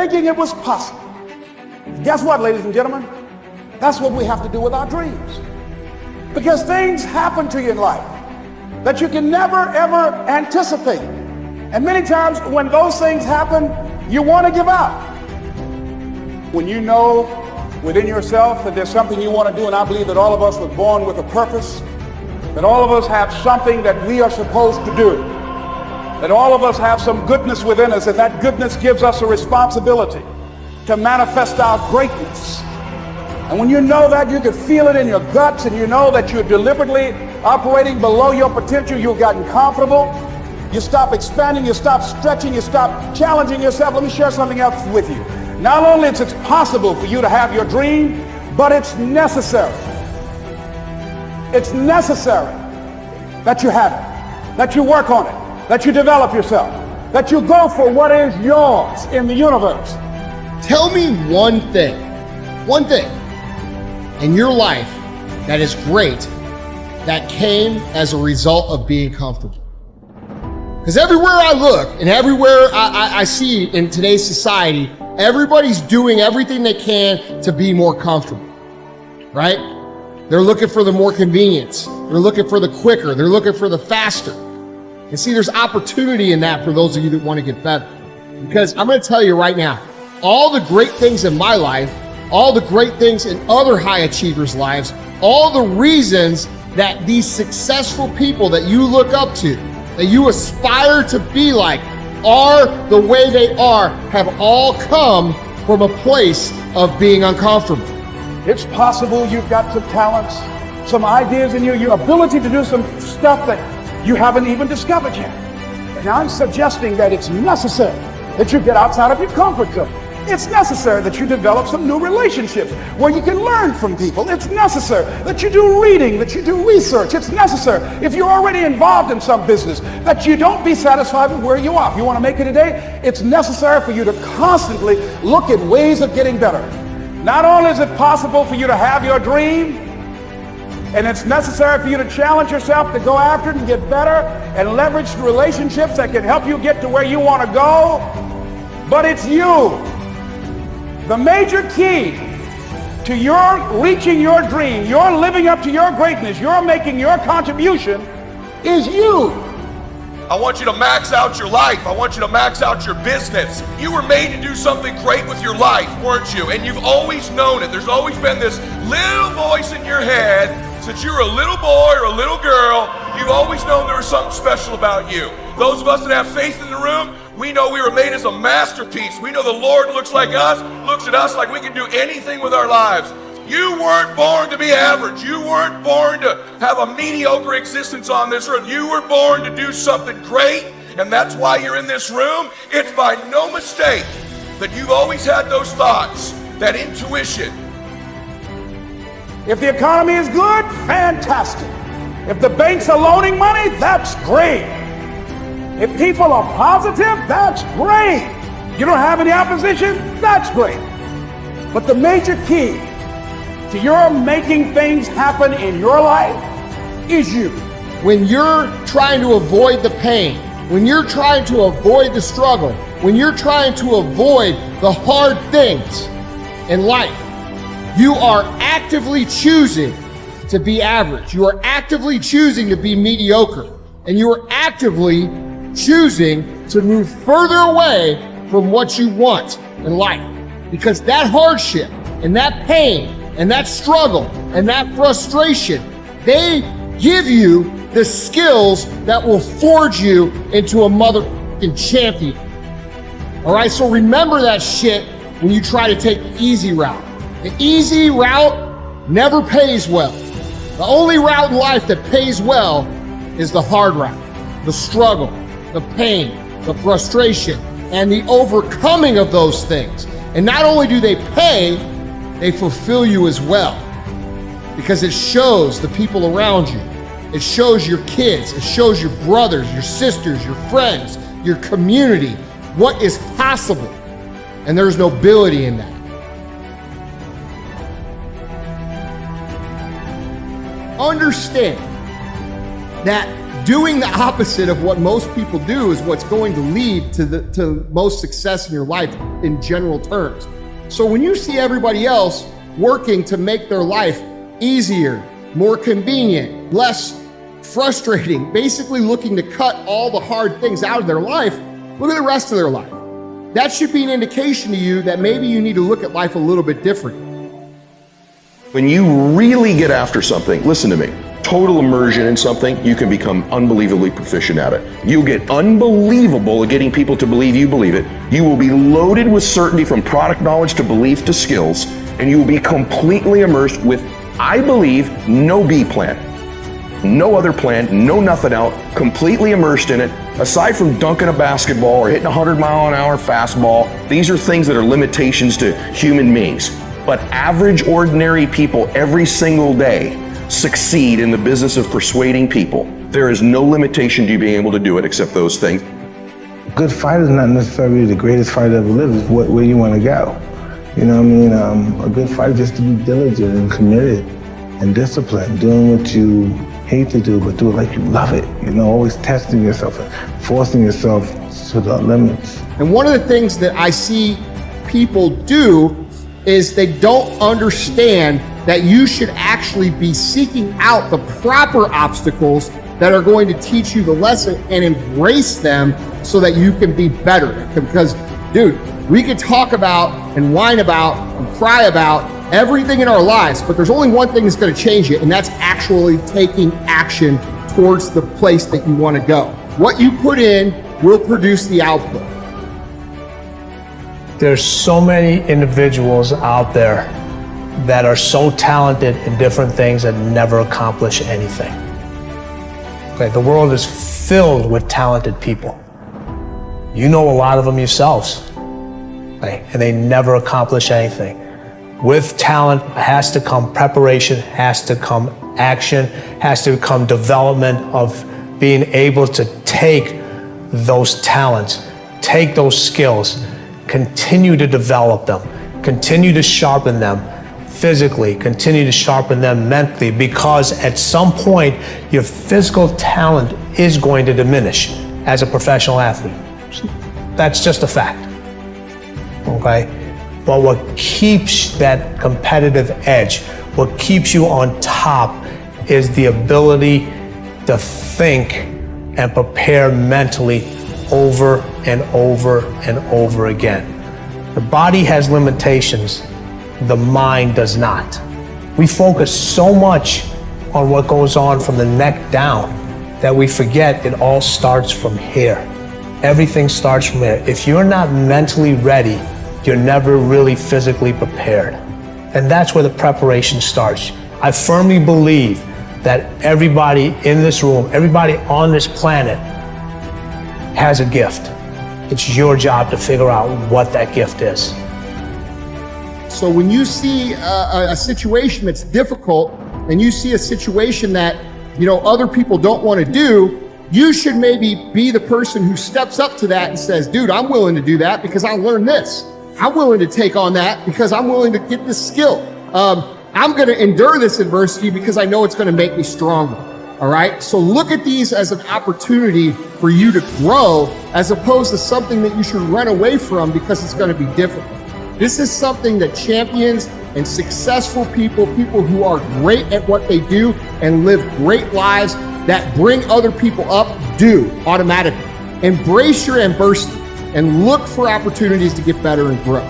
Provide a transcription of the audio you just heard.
thinking it was possible. Guess what, ladies and gentlemen? That's what we have to do with our dreams. Because things happen to you in life that you can never, ever anticipate. And many times when those things happen, you want to give up. When you know within yourself that there's something you want to do, and I believe that all of us were born with a purpose, that all of us have something that we are supposed to do, that all of us have some goodness within us, and that goodness gives us a responsibility to manifest our greatness. And when you know that, you can feel it in your guts, and you know that you're deliberately operating below your potential, you've gotten comfortable, you stop expanding, you stop stretching, you stop challenging yourself. Let me share something else with you. Not only is it possible for you to have your dream, but it's necessary. It's necessary that you have it, that you work on it, that you develop yourself, that you go for what is yours in the universe. Tell me one thing in your life that is great that came as a result of being comfortable. Because everywhere I look and everywhere I see in today's society, everybody's doing everything they can to be more comfortable, right? They're looking for the more convenience. They're looking for the quicker. They're looking for the faster. And see, there's opportunity in that for those of you that want to get better. Because I'm going to tell you right now, all the great things in my life, all the great things in other high achievers' lives, all the reasons that these successful people that you look up to, that you aspire to be like, are the way they are, have all come from a place of being uncomfortable. It's possible you've got some talents, some ideas in you, your ability to do some stuff that you haven't even discovered yet. And I'm suggesting that it's necessary that you get outside of your comfort zone. It's necessary that you develop some new relationships where you can learn from people. It's necessary that you do reading, that you do research. It's necessary, if you're already involved in some business, that you don't be satisfied with where you are. If you want to make it today, it's necessary for you to constantly look at ways of getting better. Not only is it possible for you to have your dream, and it's necessary for you to challenge yourself to go after it and get better and leverage relationships that can help you get to where you want to go, but it's you. The major key to your reaching your dream, your living up to your greatness, your making your contribution is you. I want you to max out your life. I want you to max out your business. You were made to do something great with your life, weren't you? And you've always known it. There's always been this little voice in your head since you were a little boy or a little girl. You've always known there was something special about you. Those of us that have faith in the room, we know we were made as a masterpiece. We know the Lord looks at us like we can do anything with our lives. You weren't born to be average. You weren't born to have a mediocre existence on this earth. You were born to do something great, and that's why you're in this room. It's by no mistake that you've always had those thoughts, that intuition. If the economy is good, fantastic. If the banks are loaning money, that's great. If people are positive, that's great. You don't have any opposition, that's great. But the major key to your making things happen in your life is you. When you're trying to avoid the pain, when you're trying to avoid the struggle, when you're trying to avoid the hard things in life, you are actively choosing to be average. You are actively choosing to be mediocre. And you are actively choosing to move further away from what you want in life. Because that hardship and that pain and that struggle and that frustration, they give you the skills that will forge you into a motherfucking champion. All right, so remember that shit when you try to take the easy route. The easy route never pays well. The only route in life that pays well is the hard route, the struggle, the pain, the frustration, and the overcoming of those things. And not only do they pay, they fulfill you as well. Because it shows the people around you. It shows your kids. It shows your brothers, your sisters, your friends, your community, what is possible. And there's nobility in that. Understand that doing the opposite of what most people do is what's going to lead to most success in your life in general terms. So when you see everybody else working to make their life easier, more convenient, less frustrating, basically looking to cut all the hard things out of their life, look at the rest of their life. That should be an indication to you that maybe you need to look at life a little bit differently. When you really get after something, listen to me, total immersion in something, you can become unbelievably proficient at it. You'll get unbelievable at getting people to believe you believe it. You will be loaded with certainty from product knowledge to belief to skills, and you will be completely immersed with, I believe, no B plan. No other plan, no nothing out, completely immersed in it. Aside from dunking a basketball or hitting a 100-mile-an-hour fastball, these are things that are limitations to human beings. But average, ordinary people every single day succeed in the business of persuading people. There is no limitation to you being able to do it except those things. A good fighter is not necessarily the greatest fighter ever lived, it's where you want to go. You know what I mean? A good fighter just to be diligent and committed and disciplined, doing what you hate to do, but do it like you love it. You know, always testing yourself and forcing yourself to the limits. And one of the things that I see people do is they don't understand that you should actually be seeking out the proper obstacles that are going to teach you the lesson and embrace them so that you can be better. Because, dude, we could talk about and whine about and cry about everything in our lives, but there's only one thing that's going to change it, and that's actually taking action towards the place that you want to go. What you put in will produce the output. There's so many individuals out there that are so talented in different things and never accomplish anything. Okay, the world is filled with talented people. You know a lot of them yourselves, okay, and they never accomplish anything. With talent has to come preparation, has to come action, has to come development of being able to take those talents, take those skills, continue to develop them, continue to sharpen them physically, continue to sharpen them mentally, because at some point your physical talent is going to diminish as a professional athlete. That's just a fact, okay? But what keeps that competitive edge, what keeps you on top, is the ability to think and prepare mentally over and over and over again. The body has limitations, the mind does not. We focus so much on what goes on from the neck down that we forget it all starts from here. Everything starts from here. If you're not mentally ready, you're never really physically prepared. And that's where the preparation starts. I firmly believe that everybody in this room, everybody on this planet has a gift. It's your job to figure out what that gift is. So when you see a situation that's difficult and you see a situation that, you know, other people don't want to do, you should maybe be the person who steps up to that and says, dude, I'm willing to do that because I learned this. I'm willing to take on that because I'm willing to get this skill. I'm going to endure this adversity because I know it's going to make me stronger. All right. So look at these as an opportunity for you to grow, as opposed to something that you should run away from because it's going to be difficult. This is something that champions and successful people, people who are great at what they do and live great lives that bring other people up, do automatically. Embrace your adversity and look for opportunities to get better and grow.